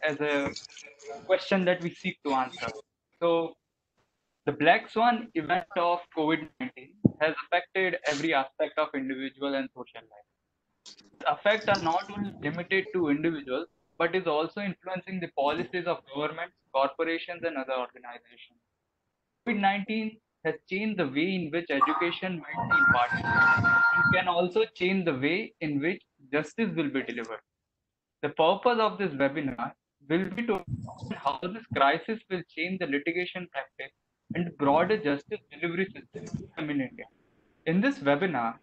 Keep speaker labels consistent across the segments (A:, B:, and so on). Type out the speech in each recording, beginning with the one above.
A: as a question that we seek to answer. So, the black swan event of COVID-19 has affected every aspect of individual and social life. The effects are not only limited to individuals, but is also influencing the policies of governments, corporations, and other organizations. COVID-19 has changed the way in which education might be imparted and can also change the way in which justice will be delivered. The purpose of this webinar will be to understand how this crisis will change the litigation practice and broader justice delivery system in India. In this webinar,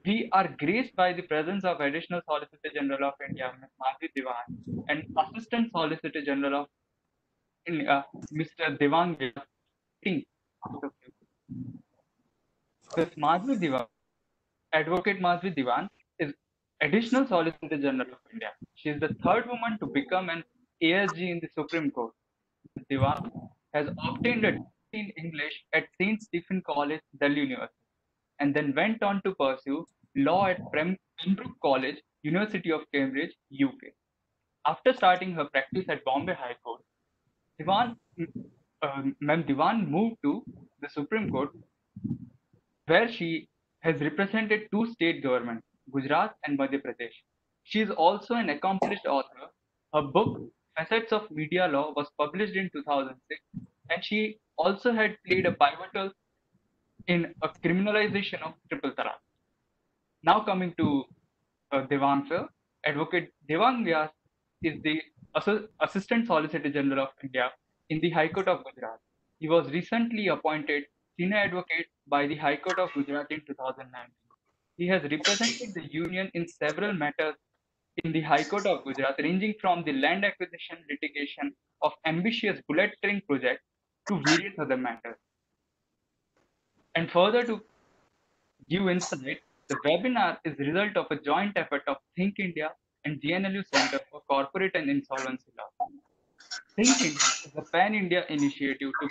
A: we are graced by the presence of Additional Solicitor General of India, Ms. Madhvi Diwan, and Assistant Solicitor General of India, Mr. Devang Vyas. Ms. Madhvi Diwan, Advocate Madhvi Diwan, is Additional Solicitor General of India. She is the third woman to become an ASG in the Supreme Court. Ms. Diwan has obtained a degree in English at St. Stephen College, Delhi University, and then went on to pursue law at Pembroke College, University of Cambridge, UK. After starting her practice at Bombay High Court, Diwan, Ma'am Diwan moved to the Supreme Court, where she has represented two state governments, Gujarat and Madhya Pradesh. She is also an accomplished author. Her book, Facets of Media Law, was published in 2006, and she also had played a pivotal in a criminalization of triple talaq. Now coming to Devang sir, Advocate Devang Vyas is the Assistant Solicitor General of India in the High Court of Gujarat. He was recently appointed Senior Advocate by the High Court of Gujarat in 2019. He has represented the Union in several matters in the High Court of Gujarat, ranging from the land acquisition litigation of ambitious bullet train project to various other matters. And further to give insight, the webinar is the result of a joint effort of Think India and GNLU Center for Corporate and Insolvency Law. Think India is a pan-India initiative to bring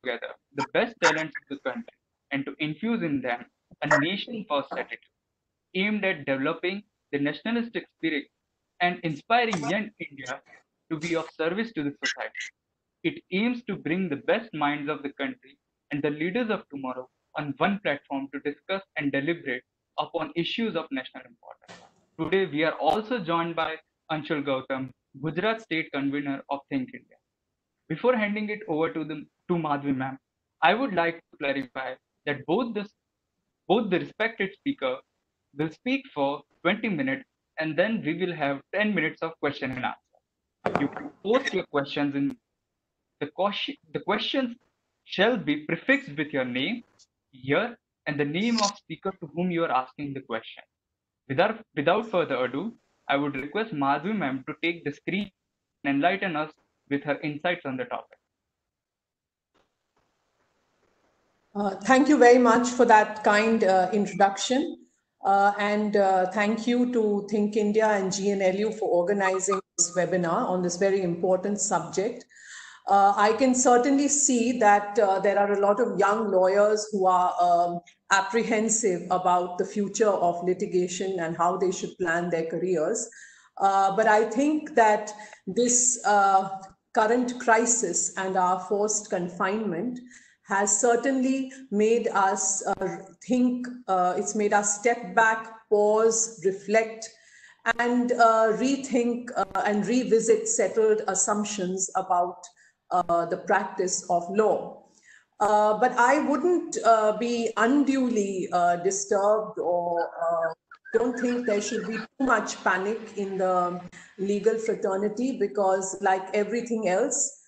A: together the best talents of the country and to infuse in them a nation-first attitude aimed at developing the nationalistic spirit and inspiring young India to be of service to the society. It aims to bring the best minds of the country and the leaders of tomorrow on one platform to discuss and deliberate upon issues of national importance. Today, we are also joined by Anshul Gautam, Gujarat State Convener of Think India. Before handing it over to Madhvi ma'am, I would like to clarify that both the respected speaker will speak for 20 minutes and then we will have 10 minutes of question and answer. You can post your questions in the questions shall be prefixed with your name, year, and the name of speaker to whom you are asking the question. Without further ado, I would request Madhvi ma'am to take the screen and enlighten us with her insights on the topic.
B: Thank you very much for that kind introduction. And thank you to Think India and GNLU for organizing this webinar on this very important subject. I can certainly see that there are a lot of young lawyers who are apprehensive about the future of litigation and how they should plan their careers. But I think that this current crisis and our forced confinement has certainly made us think, it's made us step back, pause, reflect, and rethink and revisit settled assumptions about the practice of law. But I wouldn't be unduly disturbed or don't think there should be too much panic in the legal fraternity because like everything else,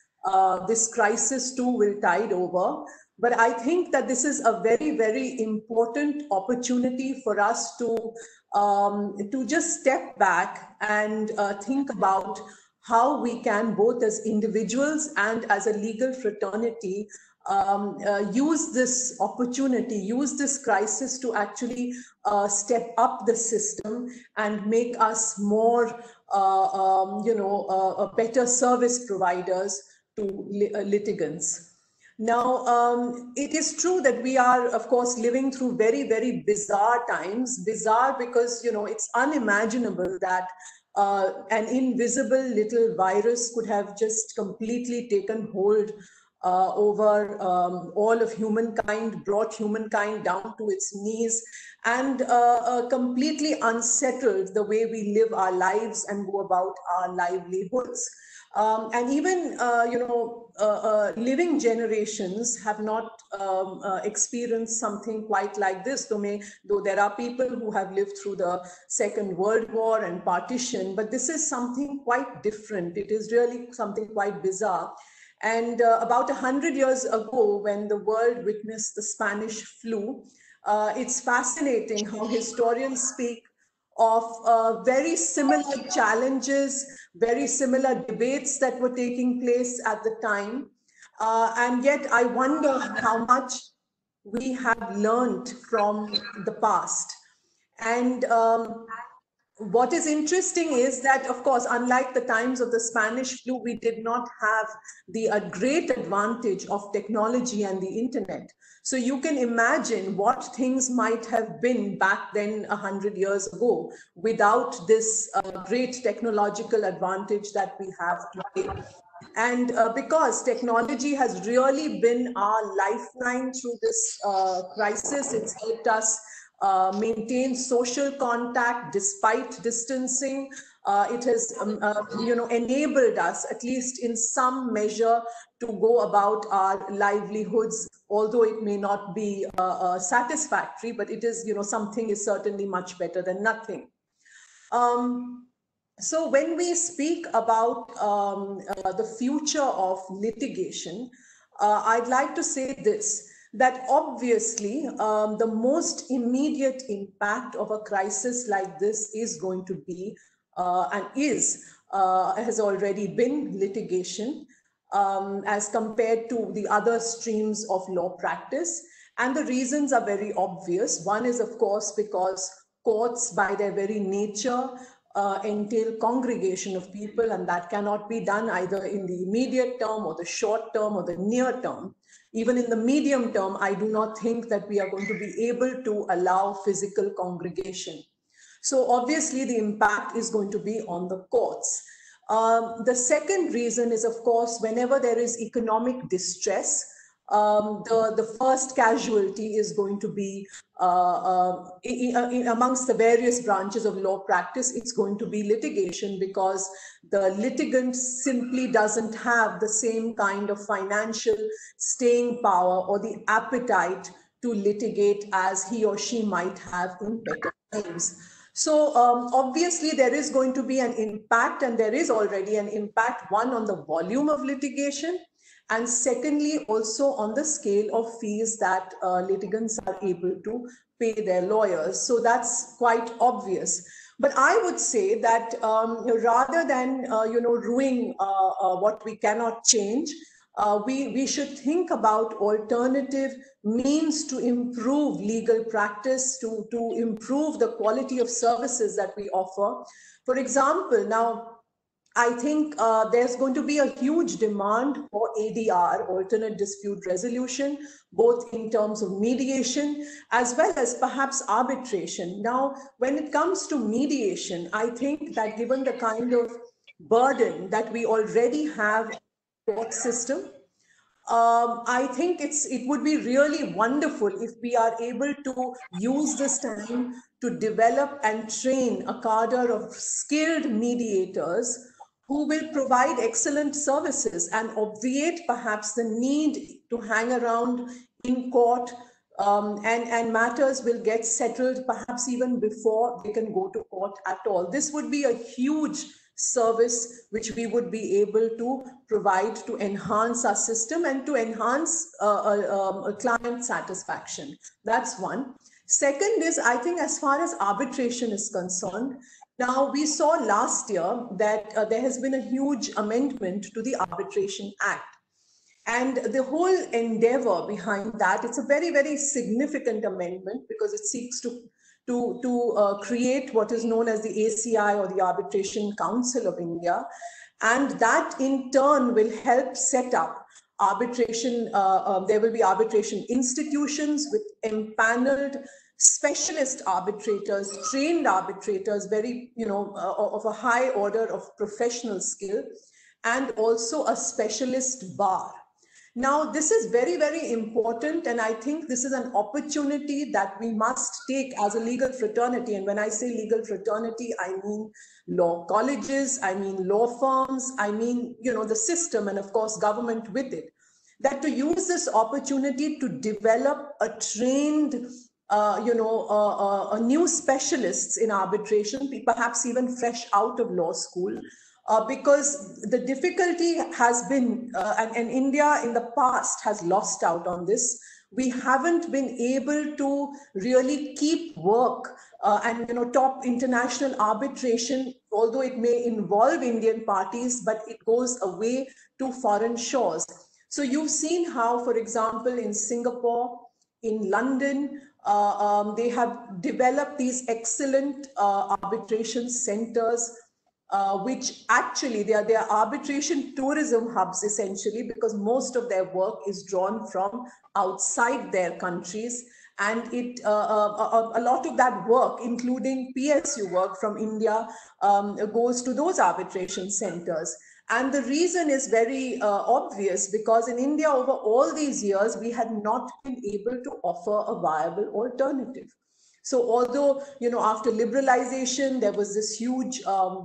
B: this crisis too will tide over. But I think that this is a very, very important opportunity for us to just step back and think about how we can, both as individuals and as a legal fraternity, use this opportunity, use this crisis to actually step up the system and make us more, better service providers to litigants. Now, it is true that we are, of course, living through very, very bizarre times. Bizarre because, it's unimaginable that an invisible little virus could have just completely taken hold over all of humankind, brought humankind down to its knees, and completely unsettled the way we live our lives and go about our livelihoods. And even, living generations have not experienced something quite like this, though there are people who have lived through the Second World War and partition, but this is something quite different. It is really something quite bizarre. And about 100 years ago, when the world witnessed the Spanish flu, it's fascinating how historians speak of very similar challenges, very similar debates that were taking place at the time. And yet I wonder how much we have learned from the past. And what is interesting is that, of course, unlike the times of the Spanish flu, we did not have the great advantage of technology and the internet. So you can imagine what things might have been back then 100 years ago without this great technological advantage that we have today. And because technology has really been our lifeline through this crisis, it's helped us maintain social contact despite distancing. It has, enabled us, at least in some measure, to go about our livelihoods, although it may not be satisfactory, but it is, something is certainly much better than nothing. So when we speak about the future of litigation, I'd like to say this, that obviously the most immediate impact of a crisis like this is going to be has already been litigation as compared to the other streams of law practice. And the reasons are very obvious. One is, of course, because courts by their very nature entail congregation of people, and that cannot be done either in the immediate term or the short term or the near term. Even in the medium term, I do not think that we are going to be able to allow physical congregation. So obviously the impact is going to be on the courts. The second reason is, of course, whenever there is economic distress, the first casualty is going to be amongst the various branches of law practice, it's going to be litigation, because the litigant simply doesn't have the same kind of financial staying power or the appetite to litigate as he or she might have in better times. So obviously there is going to be an impact, and there is already an impact, one on the volume of litigation, and secondly, also on the scale of fees that litigants are able to pay their lawyers. So that's quite obvious. But I would say that rather than ruining what we cannot change, we should think about alternative means to improve legal practice, to improve the quality of services that we offer. For example, now, I think there's going to be a huge demand for ADR, alternate dispute resolution, both in terms of mediation as well as perhaps arbitration. Now, when it comes to mediation, I think that given the kind of burden that we already have in the court system, I think it would be really wonderful if we are able to use this time to develop and train a cadre of skilled mediators who will provide excellent services and obviate perhaps the need to hang around in court, and matters will get settled perhaps even before they can go to court at all. This would be a huge service which we would be able to provide to enhance our system and to enhance client satisfaction. That's one. Second is, I think as far as arbitration is concerned, now we saw last year that there has been a huge amendment to the Arbitration Act. And the whole endeavor behind that, it's a very, very significant amendment because it seeks to create what is known as the ACI, or the Arbitration Council of India. And that in turn will help set up arbitration. There will be arbitration institutions with empaneled specialist arbitrators, trained arbitrators, very, of a high order of professional skill, and also a specialist bar. Now, this is very, very important, and I think this is an opportunity that we must take as a legal fraternity. And when I say legal fraternity, I mean law colleges, I mean law firms, I mean, the system, and of course, government with it. That to use this opportunity to develop a trained, a new specialists in arbitration, perhaps even fresh out of law school, because the difficulty has been, and India in the past has lost out on this. We haven't been able to really keep work and top international arbitration, although it may involve Indian parties, but it goes away to foreign shores. So you've seen how, for example, in Singapore, in London, they have developed these excellent arbitration centers, which actually they are arbitration tourism hubs essentially, because most of their work is drawn from outside their countries. And a lot of that work, including PSU work from India, goes to those arbitration centers. And the reason is very obvious, because in India over all these years, we had not been able to offer a viable alternative. So although, after liberalization, there was this huge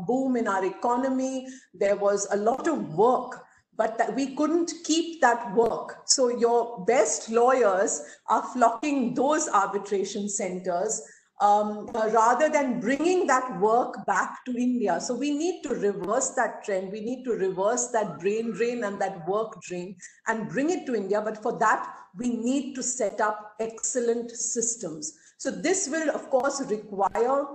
B: boom in our economy, there was a lot of work, but that we couldn't keep that work. So your best lawyers are flocking those arbitration centers rather than bringing that work back to India. So we need to reverse that trend. We need to reverse that brain drain and that work drain and bring it to India. But for that, we need to set up excellent systems. So this will, of course, require,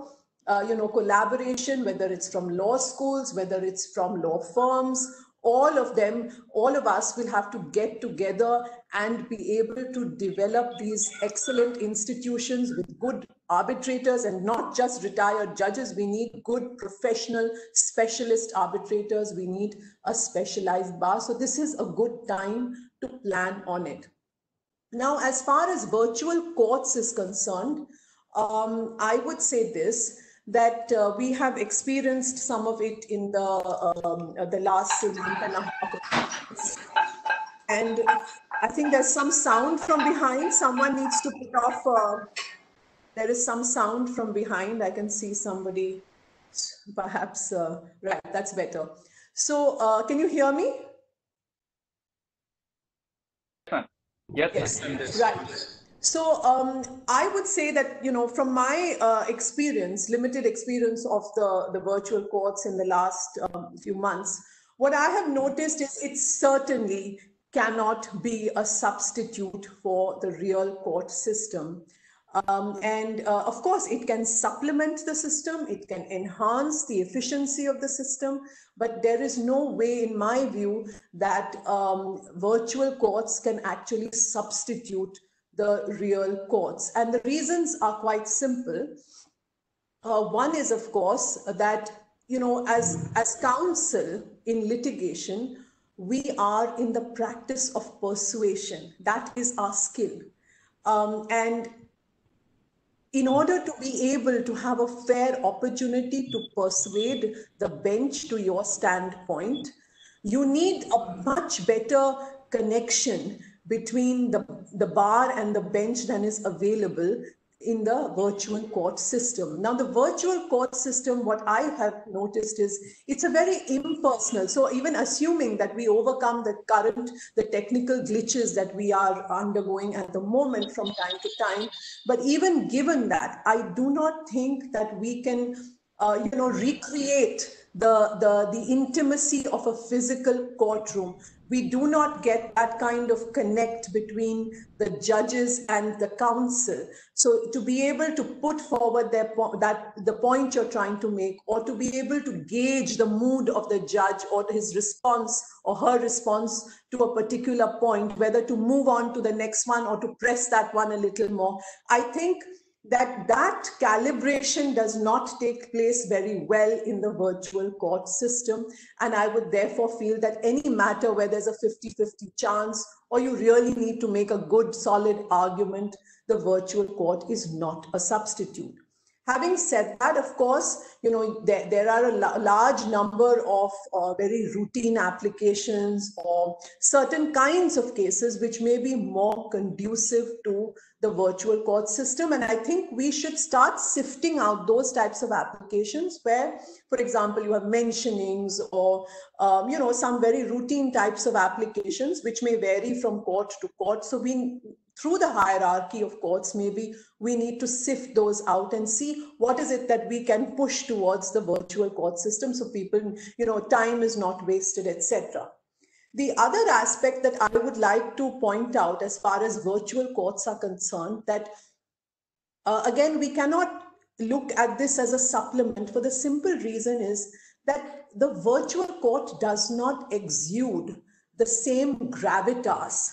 B: collaboration, whether it's from law schools, whether it's from law firms. All of them, all of us will have to get together and be able to develop these excellent institutions with good arbitrators, and not just retired judges. We need good professional specialist arbitrators. We need a specialized bar. So this is a good time to plan on it. Now, as far as virtual courts is concerned, I would say this, that we have experienced some of it in the last month and a half. And I think there's some sound from behind. Someone needs to put off. There is some sound from behind. I can see somebody, perhaps, right, that's better. So can you hear me?
A: Yes.
B: Right. So I would say that, from my experience, limited experience of the virtual courts in the last few months, what I have noticed is it certainly cannot be a substitute for the real court system. And of course, it can supplement the system, it can enhance the efficiency of the system, but there is no way, in my view, that virtual courts can actually substitute the real courts. And the reasons are quite simple. One is, of course, that, as counsel in litigation, we are in the practice of persuasion. That is our skill. And in order to be able to have a fair opportunity to persuade the bench to your standpoint, you need a much better connection between the bar and the bench than is available in the virtual court system. Now, the virtual court system, what I have noticed is it's a very impersonal. So even assuming that we overcome the technical glitches that we are undergoing at the moment from time to time, but even given that, I do not think that we can, recreate the intimacy of a physical courtroom. We do not get that kind of connect between the judges and the counsel. So to be able to put forward the point you're trying to make, or to be able to gauge the mood of the judge or his response or her response to a particular point, whether to move on to the next one or to press that one a little more, I think that calibration does not take place very well in the virtual court system. And I would therefore feel that any matter where there's a 50-50 chance, or you really need to make a good, solid argument, the virtual court is not a substitute. Having said that, of course, there are a large number of very routine applications or certain kinds of cases which may be more conducive to the virtual court system. And I think we should start sifting out those types of applications where, for example, you have mentionings or, some very routine types of applications which may vary from court to court. So through the hierarchy of courts, maybe we need to sift those out and see what is it that we can push towards the virtual court system so people, time is not wasted, etc. The other aspect that I would like to point out as far as virtual courts are concerned, that again, we cannot look at this as a supplement for the simple reason is that the virtual court does not exude the same gravitas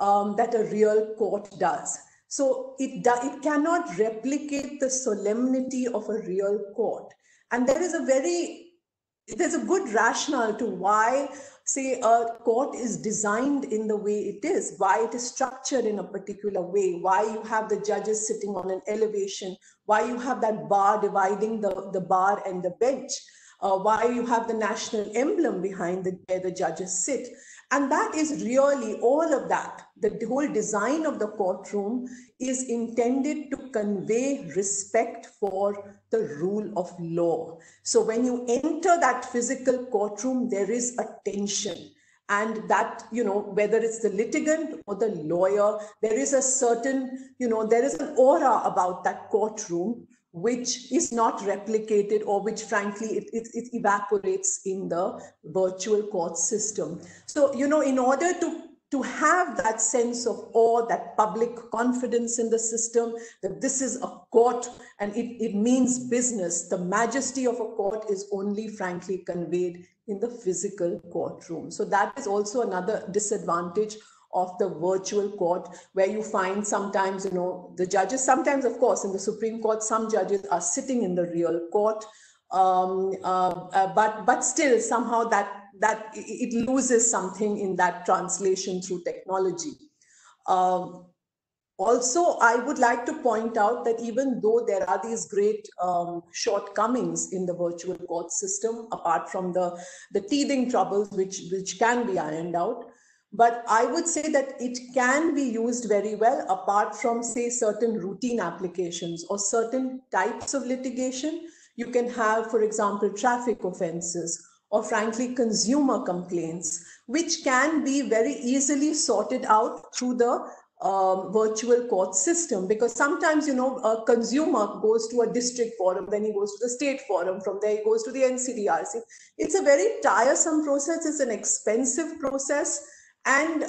B: that a real court does. So it cannot replicate the solemnity of a real court. And there's a good rationale to why, say, a court is designed in the way it is, why it is structured in a particular way, why you have the judges sitting on an elevation, why you have that bar dividing the bar and the bench, why you have the national emblem behind where the judges sit. And that is really all of that. The whole design of the courtroom is intended to convey respect for the rule of law. So when you enter that physical courtroom, there is a tension. And that, whether it's the litigant or the lawyer, there is a certain, there is an aura about that courtroom which is not replicated, or which frankly it evaporates in the virtual court system. So, in order to have that sense of awe, that public confidence in the system, that this is a court and it means business, the majesty of a court is only frankly conveyed in the physical courtroom. So that is also another disadvantage of the virtual court, where you find sometimes, the judges, sometimes, of course, in the Supreme Court, some judges are sitting in the real court, but still somehow that it loses something in that translation through technology. Also, I would like to point out that even though there are these great shortcomings in the virtual court system, apart from the teething troubles which can be ironed out, but I would say that it can be used very well apart from, say, certain routine applications or certain types of litigation. You can have, for example, traffic offenses or frankly consumer complaints, which can be very easily sorted out through the virtual court system, because sometimes, a consumer goes to a district forum, then he goes to the state forum, from there he goes to the NCDRC. It's a very tiresome process, it's an expensive process. And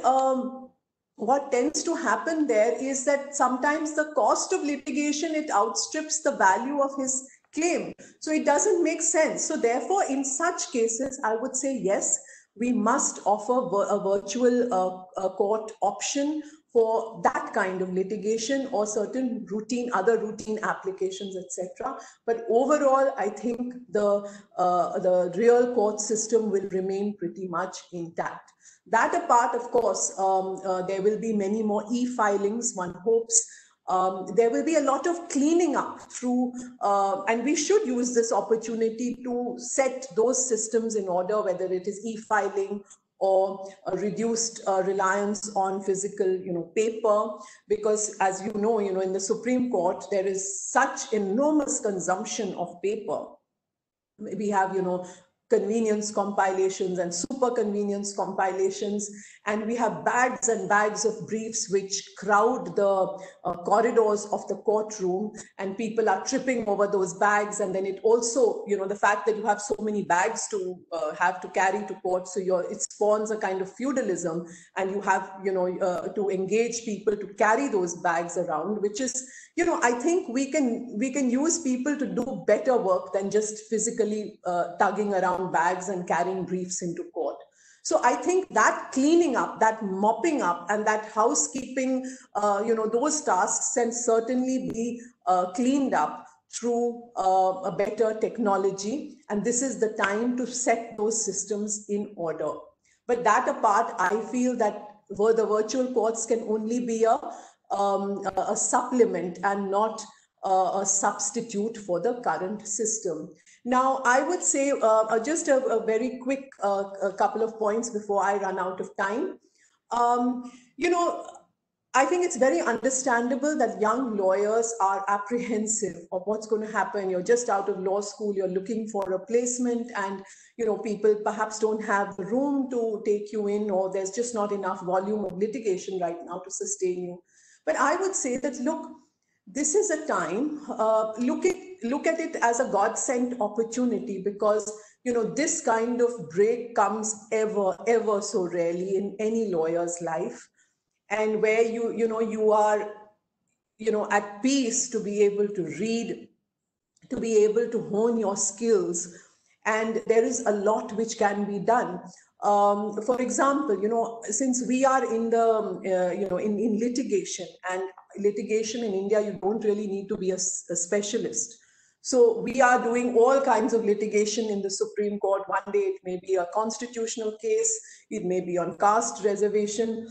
B: what tends to happen there is that sometimes the cost of litigation, it outstrips the value of his claim. So it doesn't make sense. So therefore, in such cases, I would say, yes, we must offer a virtual court option for that kind of litigation or certain other routine applications, etc. But overall, I think the real court system will remain pretty much intact. That apart, of course, there will be many more e-filings, one hopes. There will be a lot of cleaning up through, and we should use this opportunity to set those systems in order, whether it is e-filing or a reduced reliance on physical, paper, because as you know, in the Supreme Court, there is such enormous consumption of paper. We have, convenience compilations and super convenience compilations, and we have bags and bags of briefs which crowd the corridors of the courtroom, and people are tripping over those bags. And then it also, the fact that you have so many bags to have to carry to court, so it spawns a kind of feudalism, and you have, to engage people to carry those bags around, which is, I think we can use people to do better work than just physically tugging around bags and carrying briefs into court. So I think that cleaning up, that mopping up, and that housekeeping, those tasks can certainly be cleaned up through a better technology. And this is the time to set those systems in order. But that apart, I feel that the virtual courts can only be a supplement and not a substitute for the current system. Now, I would say just a very quick a couple of points before I run out of time. Um, you know, I think it's very understandable that young lawyers are apprehensive of what's going to happen. You're just out of law school, you're looking for a placement, and people perhaps don't have the room to take you in, or there's just not enough volume of litigation right now to sustain you. But I would say that, look, this is a time, look at it as a God-sent opportunity, because this kind of break comes ever so rarely in any lawyer's life, and where you are at peace to be able to read, to be able to hone your skills, and there is a lot which can be done. For example, since we are in the in litigation, and litigation in India, you don't really need to be a specialist. So we are doing all kinds of litigation in the Supreme Court. One day it may be a constitutional case, it may be on caste reservation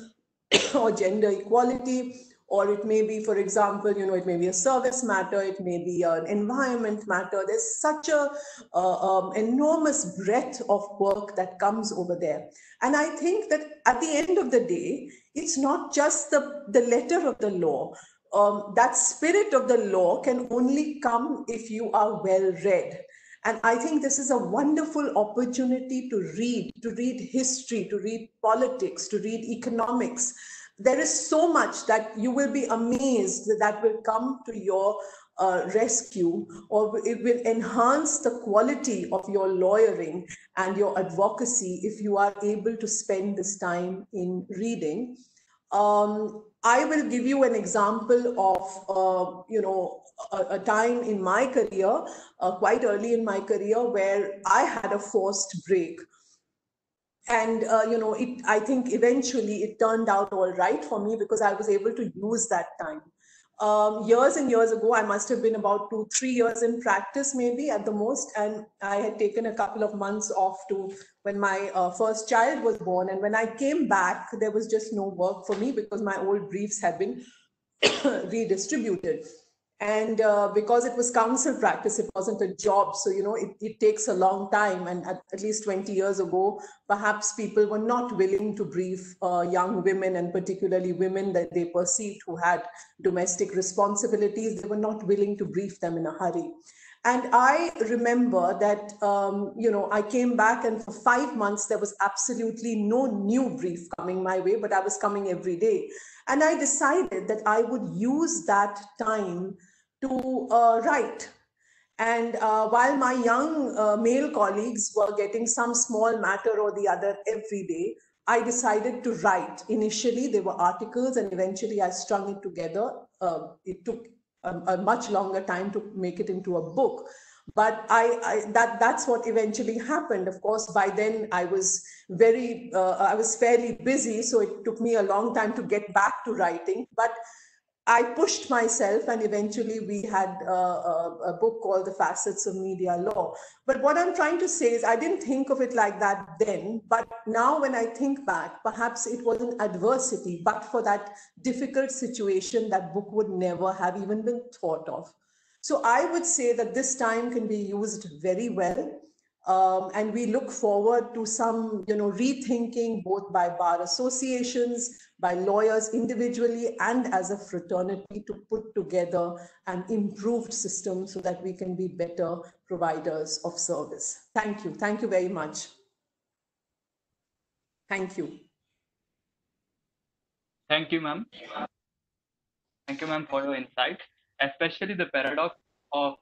B: or gender equality, or it may be, for example, it may be a service matter, it may be an environment matter. There's such a enormous breadth of work that comes over there. And I think that at the end of the day, it's not just the letter of the law. That spirit of the law can only come if you are well read. And I think this is a wonderful opportunity to read history, to read politics, to read economics. There is so much that you will be amazed that will come to your rescue, or it will enhance the quality of your lawyering and your advocacy if you are able to spend this time in reading. I will give you an example of, a time in my career, quite early in my career, where I had a forced break. And, I think eventually it turned out all right for me, because I was able to use that time. Years and years ago, I must have been about 2-3 years in practice, maybe at the most. And I had taken a couple of months off to when my first child was born. And when I came back, there was just no work for me, because my old briefs had been redistributed. And because it was counsel practice, it wasn't a job. So, it takes a long time. And at least 20 years ago, perhaps people were not willing to brief young women, and particularly women that they perceived who had domestic responsibilities. They were not willing to brief them in a hurry. And I remember that, I came back, and for 5 months, there was absolutely no new brief coming my way, but I was coming every day. And I decided that I would use that time to write. And while my young male colleagues were getting some small matter or the other every day, I decided to write. Initially, they were articles, and eventually I strung it together. It took a much longer time to make it into a book. But that's what eventually happened. Of course, by then I was I was fairly busy, so it took me a long time to get back to writing. But I pushed myself, and eventually we had a book called The Facets of Media Law. But what I'm trying to say is, I didn't think of it like that then, but now when I think back, perhaps it was an adversity, but for that difficult situation, that book would never have even been thought of. So I would say that this time can be used very well. And we look forward to some, rethinking, both by bar associations, by lawyers individually, and as a fraternity, to put together an improved system so that we can be better providers of service. Thank you. Thank you very much. Thank you.
A: Thank you, ma'am. Thank you, ma'am, for your insights, especially the paradox of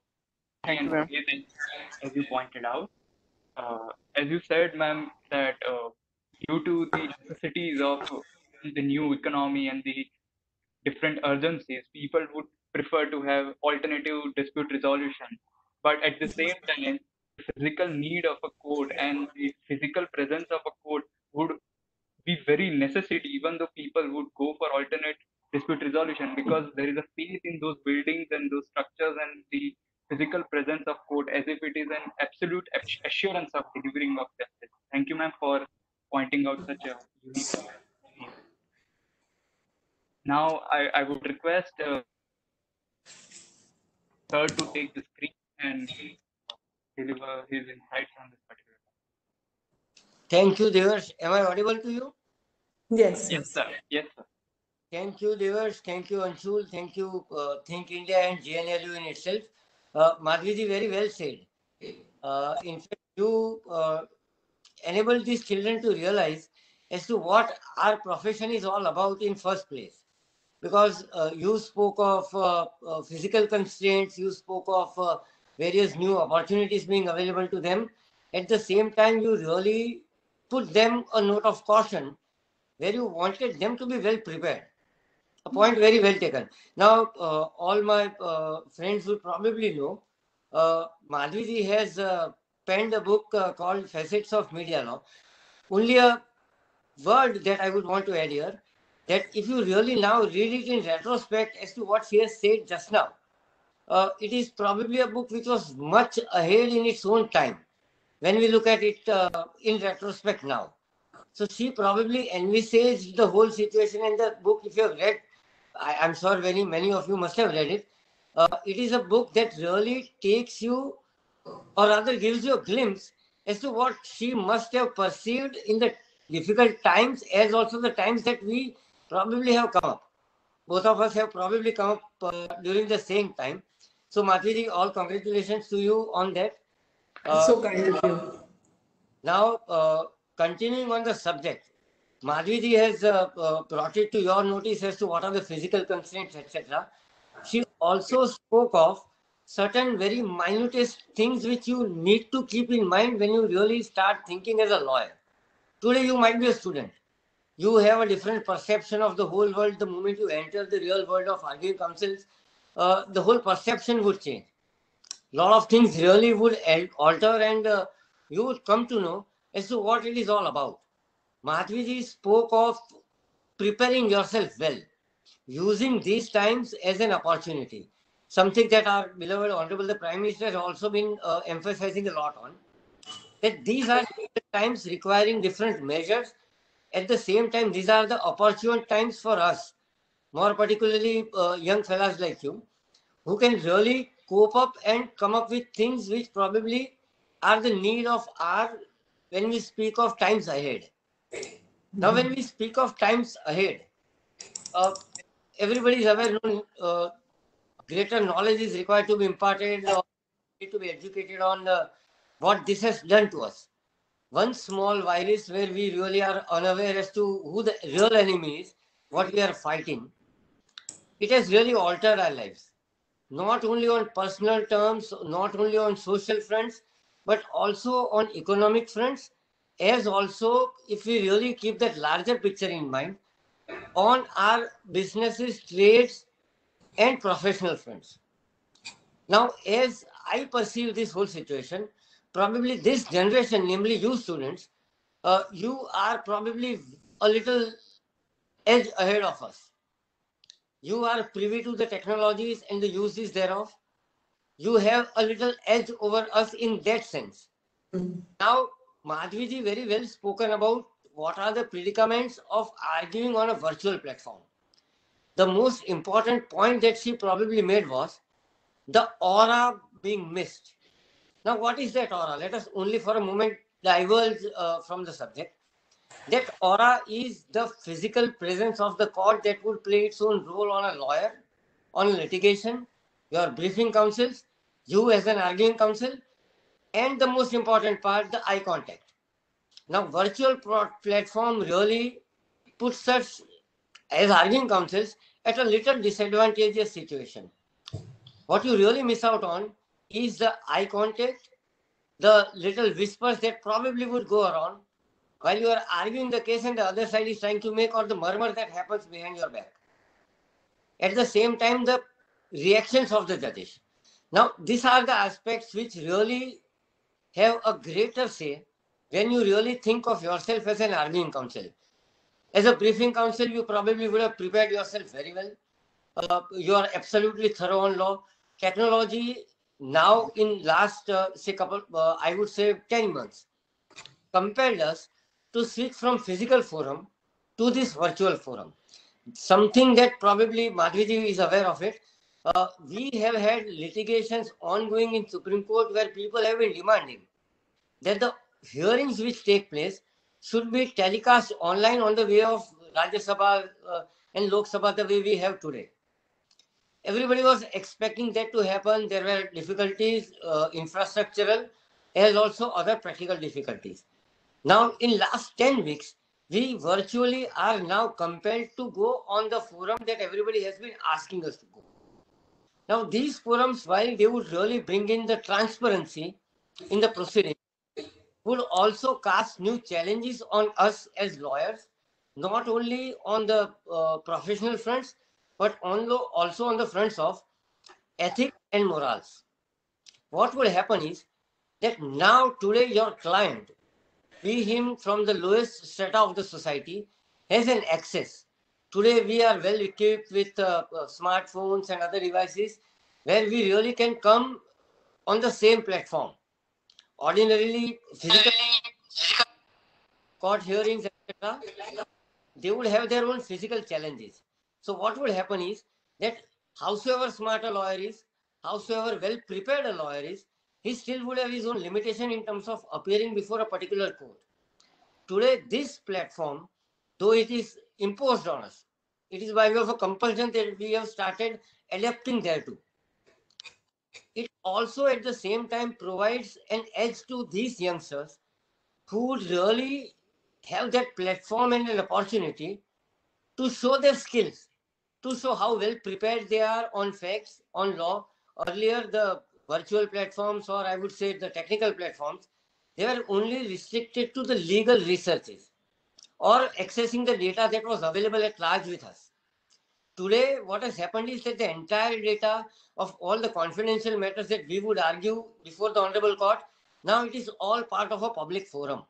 A: and as you pointed out. As you said, ma'am, that due to the necessities of the new economy and the different urgencies, people would prefer to have alternative dispute resolution. But at the same time, the physical need of a court and the physical presence of a court would be very necessity, even though people would go for alternate dispute resolution, because there is a faith in those buildings and those structures and the physical presence of court as if it is an absolute assurance of delivering of justice. Thank you, ma'am, for pointing out such a unique point. Now, I would request sir to take the screen and deliver his insights on this particular topic.
C: Thank you, Devarsh. Am I audible to you?
B: Yes.
A: Yes, sir. Yes, sir.
C: Thank you, Devarsh. Thank you, Anshul. Thank you, Think India and GNLU in itself. Madhviji, very well said. In fact, you enable these children to realize as to what our profession is all about in first place. Because you spoke of physical constraints, you spoke of various new opportunities being available to them. At the same time, you really put them a note of caution where you wanted them to be well prepared. A point very well taken. Now, all my friends will probably know, Madhviji has penned a book called Facets of Media Law. Only a word that I would want to add here, that if you really now read it in retrospect as to what she has said just now, it is probably a book which was much ahead in its own time when we look at it in retrospect now. So she probably envisaged the whole situation in the book. If you have read, I'm sure many of you must have read it. It is a book that really takes you, or rather gives you a glimpse as to what she must have perceived in the difficult times, as also the times that we probably have come up. Both of us have probably come up during the same time. So, Madhviji, all congratulations to you on that.
B: So kind of you.
C: Now, continuing on the subject, Madhviji has brought it to your notice as to what are the physical constraints, etc. She also spoke of certain very minutest things which you need to keep in mind when you really start thinking as a lawyer. Today, you might be a student. You have a different perception of the whole world. The moment you enter the real world of arguing counsels, the whole perception would change. A lot of things really would alter, and you would come to know as to what it is all about. Madhviji spoke of preparing yourself well, using these times as an opportunity, something that our beloved Honorable the Prime Minister has also been emphasizing a lot on, that these are the times requiring different measures. At the same time, these are the opportune times for us, more particularly young fellas like you, who can really cope up and come up with things which probably are the need of our, when we speak of times ahead. Now, when we speak of times ahead, everybody is aware, greater knowledge is required to be imparted, or to be educated on what this has done to us. One small virus where we really are unaware as to who the real enemy is, what we are fighting, it has really altered our lives. Not only on personal terms, not only on social fronts, but also on economic fronts, as also, if we really keep that larger picture in mind, on our businesses, trades, and professional fronts. Now, as I perceive this whole situation, probably this generation, namely you students, you are probably a little edge ahead of us. You are privy to the technologies and the uses thereof. You have a little edge over us in that sense. Now, Madhviji very well spoken about what are the predicaments of arguing on a virtual platform. The most important point that she probably made was the aura being missed. Now, what is that aura? Let us only for a moment diverge from the subject. That aura is the physical presence of the court that would play its own role on a lawyer, on litigation, your briefing counsels, you as an arguing counsel, and the most important part, the eye contact. Now, virtual platform really puts us as arguing counsels at a little disadvantageous situation. What you really miss out on is the eye contact, the little whispers that probably would go around while you are arguing the case and the other side is trying to make, or the murmur that happens behind your back. At the same time, the reactions of the judges. Now, these are the aspects which really have a greater say when you really think of yourself as an arguing counsel. As a briefing counsel, you probably would have prepared yourself very well. You are absolutely thorough on law. Technology now in last say couple, I would say 10 months, compelled us to switch from physical forum to this virtual forum. Something that probably Madhviji is aware of it. We have had litigations ongoing in Supreme Court where people have been demanding that the hearings which take place should be telecast online on the way of Rajya Sabha and Lok Sabha the way we have today. Everybody was expecting that to happen. There were difficulties, infrastructural, as also other practical difficulties. Now, in last 10 weeks, we virtually are now compelled to go on the forum that everybody has been asking us to go. Now, these forums, while they would really bring in the transparency in the proceedings, would also cast new challenges on us as lawyers, not only on the professional fronts, but also on the fronts of ethics and morals. What would happen is that now today your client, be him from the lowest strata of the society, has an access. Today we are well equipped with smartphones and other devices where we really can come on the same platform. Ordinarily, physical court hearings, etc., they would have their own physical challenges. So what would happen is that howsoever smart a lawyer is, howsoever well prepared a lawyer is, he still would have his own limitation in terms of appearing before a particular court. Today, this platform, though it is imposed on us, it is by way of a compulsion that we have started adapting thereto. It also at the same time provides an edge to these youngsters who would really have that platform and an opportunity to show their skills, to show how well prepared they are on facts, on law. Earlier, the virtual platforms, or I would say the technical platforms, they were only restricted to the legal researches or accessing the data that was available at large with us. Today, what has happened is that the entire data of all the confidential matters that we would argue before the Honorable Court, now it is all part of a public forum.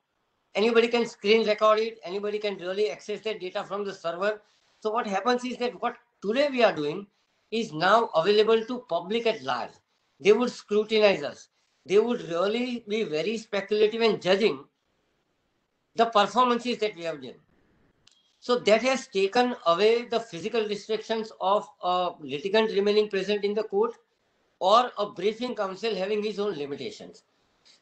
C: Anybody can screen record it, anybody can really access that data from the server. So what happens is that what today we are doing is now available to public at large. They would scrutinize us. They would really be very speculative in judging the performances that we have done. So that has taken away the physical restrictions of a litigant remaining present in the court or a briefing counsel having his own limitations.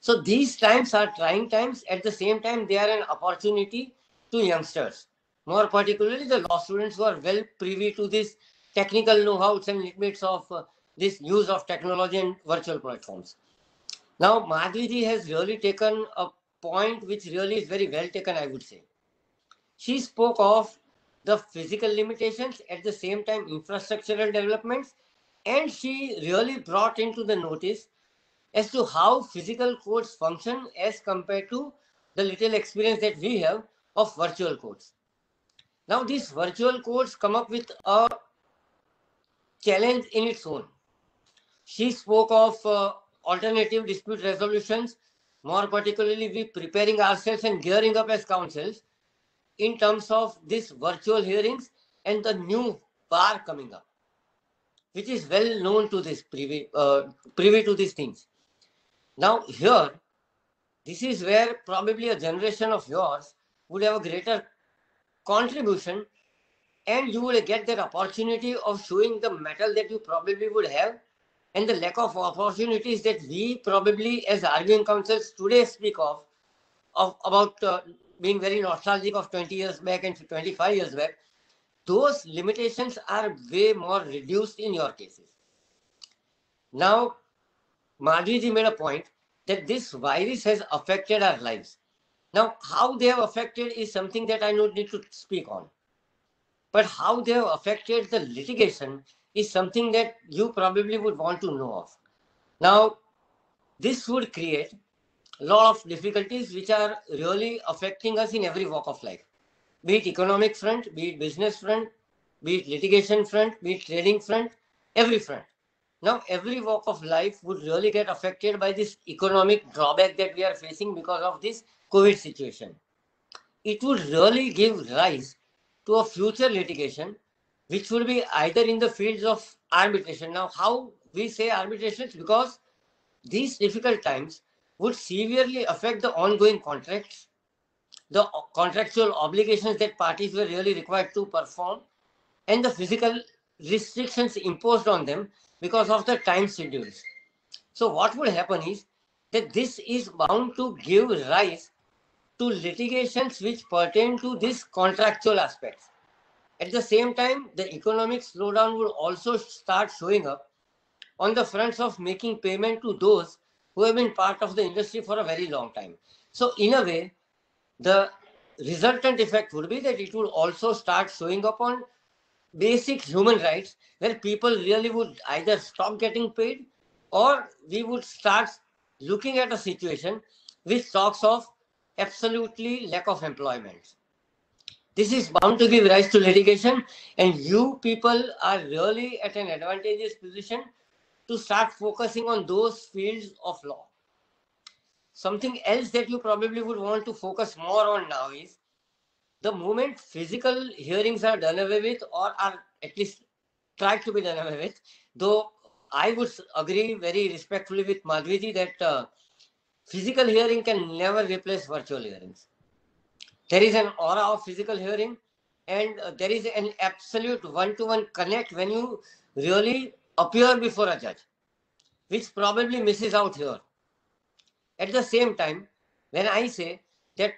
C: So these times are trying times. At the same time, they are an opportunity to youngsters, more particularly the law students who are well privy to this technical know-hows and limits of this use of technology and virtual platforms. Now, Madhviji has really taken a point which really is very well taken, I would say. She spoke of the physical limitations, at the same time infrastructural developments, and she really brought into the notice as to how physical courts function as compared to the little experience that we have of virtual courts. Now these virtual courts come up with a challenge in its own. She spoke of alternative dispute resolutions, more particularly we preparing ourselves and gearing up as counsels in terms of these virtual hearings and the new bar coming up, which is well known to this privy to these things. Now here, this is where probably a generation of yours would have a greater contribution, and you will get that opportunity of showing the mettle that you probably would have and the lack of opportunities that we probably as arguing counsels today speak of about being very nostalgic of 20 years back and 25 years back. Those limitations are way more reduced in your cases. Now, Madhviji made a point that this virus has affected our lives. Now, how they have affected is something that I don't need to speak on. But how they have affected the litigation is something that you probably would want to know of. Now, this would create a lot of difficulties which are really affecting us in every walk of life. Be it economic front, be it business front, be it litigation front, be it trading front, every front. Now, every walk of life would really get affected by this economic drawback that we are facing because of this COVID situation. It would really give rise to a future litigation which would be either in the fields of arbitration. Now, how we say arbitration is because these difficult times would severely affect the ongoing contracts, the contractual obligations that parties were really required to perform, and the physical restrictions imposed on them because of the time schedules. So what would happen is that this is bound to give rise to litigations which pertain to these contractual aspects. At the same time, the economic slowdown will also start showing up on the fronts of making payment to those who have been part of the industry for a very long time. So in a way, the resultant effect would be that it will also start showing up on basic human rights where people really would either stop getting paid or we would start looking at a situation which talks of absolutely lack of employment. This is bound to give rise to litigation, and you people are really at an advantageous position to start focusing on those fields of law. Something else that you probably would want to focus more on now is the moment physical hearings are done away with or are at least tried to be done away with, though I would agree very respectfully with Madhviji that physical hearing can never replace virtual hearings. There is an aura of physical hearing and there is an absolute one-to-one connect when you really appear before a judge, which probably misses out here. At the same time, when I say that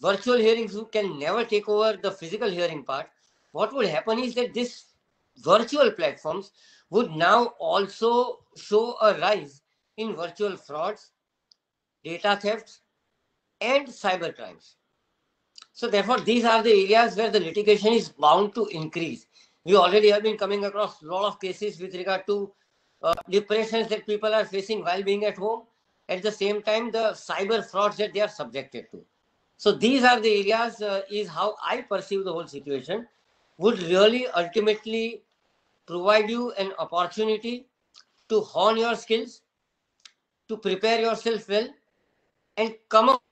C: virtual hearings can never take over the physical hearing part, what would happen is that these virtual platforms would now also show a rise in virtual frauds, data thefts, and cyber crimes. So therefore, these are the areas where the litigation is bound to increase. We already have been coming across a lot of cases with regard to depressions that people are facing while being at home. At the same time, the cyber frauds that they are subjected to. So these are the areas is how I perceive the whole situation would really ultimately provide you an opportunity to hone your skills, to prepare yourself well, and come up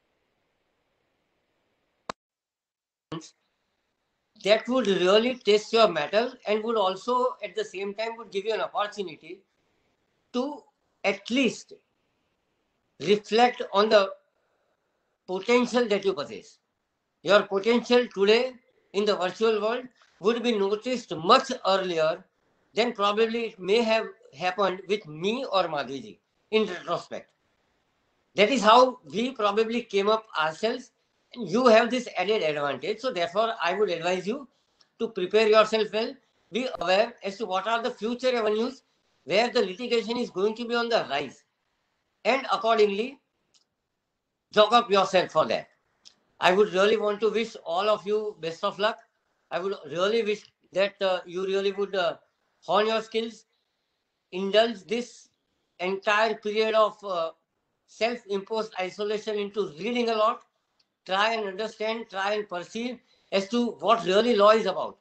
C: that would really test your mettle and would also at the same time would give you an opportunity to at least reflect on the potential that you possess. Your potential today in the virtual world would be noticed much earlier than probably it may have happened with me or Madhviji in retrospect. That is how we probably came up ourselves. You have this added advantage. So therefore, I would advise you to prepare yourself well, be aware as to what are the future avenues where the litigation is going to be on the rise. And accordingly, jog up yourself for that. I would really want to wish all of you best of luck. I would really wish that you really would hone your skills, indulge this entire period of self-imposed isolation into reading a lot, try and understand, try and perceive as to what really law is about.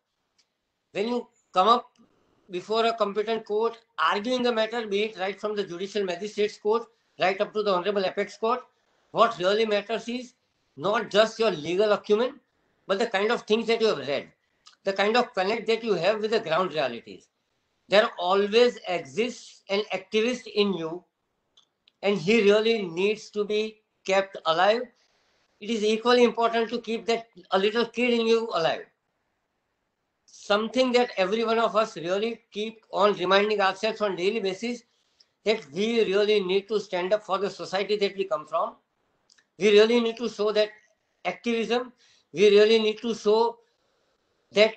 C: When you come up before a competent court, arguing a matter, be it right from the judicial magistrates court, right up to the Honorable Apex Court, what really matters is not just your legal acumen, but the kind of things that you have read, the kind of connect that you have with the ground realities. There always exists an activist in you, and he really needs to be kept alive. It is equally important to keep that a little kid in you alive. Something that every one of us really keep on reminding ourselves on daily basis that we really need to stand up for the society that we come from. We really need to show that activism. We really need to show that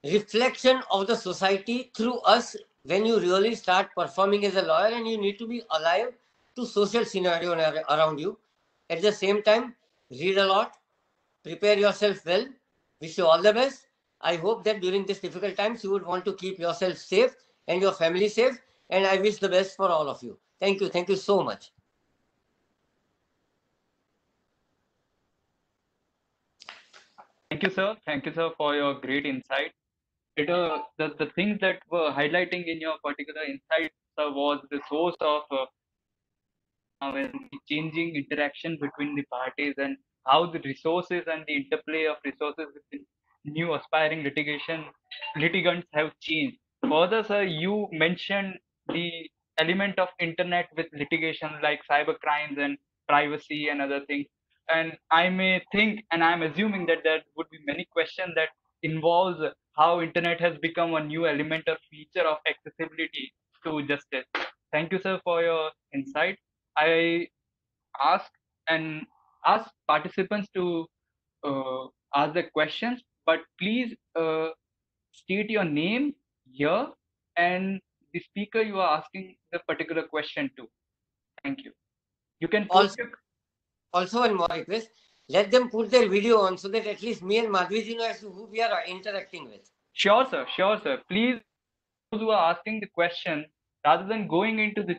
C: reflection of the society through us when you really start performing as a lawyer, and you need to be alive to social scenario around you. At the same time, read a lot, prepare yourself well. Wish you all the best. I hope that during these difficult times you would want to keep yourself safe and your family safe, and I wish the best for all of you. Thank you. Thank you so much.
A: Thank you, sir. Thank you, sir, for your great insight. The things that were highlighting in your particular insight, sir, was the source of and the changing interaction between the parties and how the resources and the interplay of resources within new aspiring litigants have changed. Further, sir, you mentioned the element of internet with litigation like cyber crimes and privacy and other things. And I may think, and I'm assuming that there would be many questions that involves how internet has become a new element or feature of accessibility to justice. Thank you, sir, for your insight. I ask and ask participants to ask the questions, but please state your name here and the speaker you are asking the particular question to. Thank you. You can put
C: Also,
A: your,
C: also one more request. Let them put their video on so that at least me and Madhviji know as to who we are interacting with.
A: sure, sir. Sure, sir. Please, those who are asking the question, rather than going into the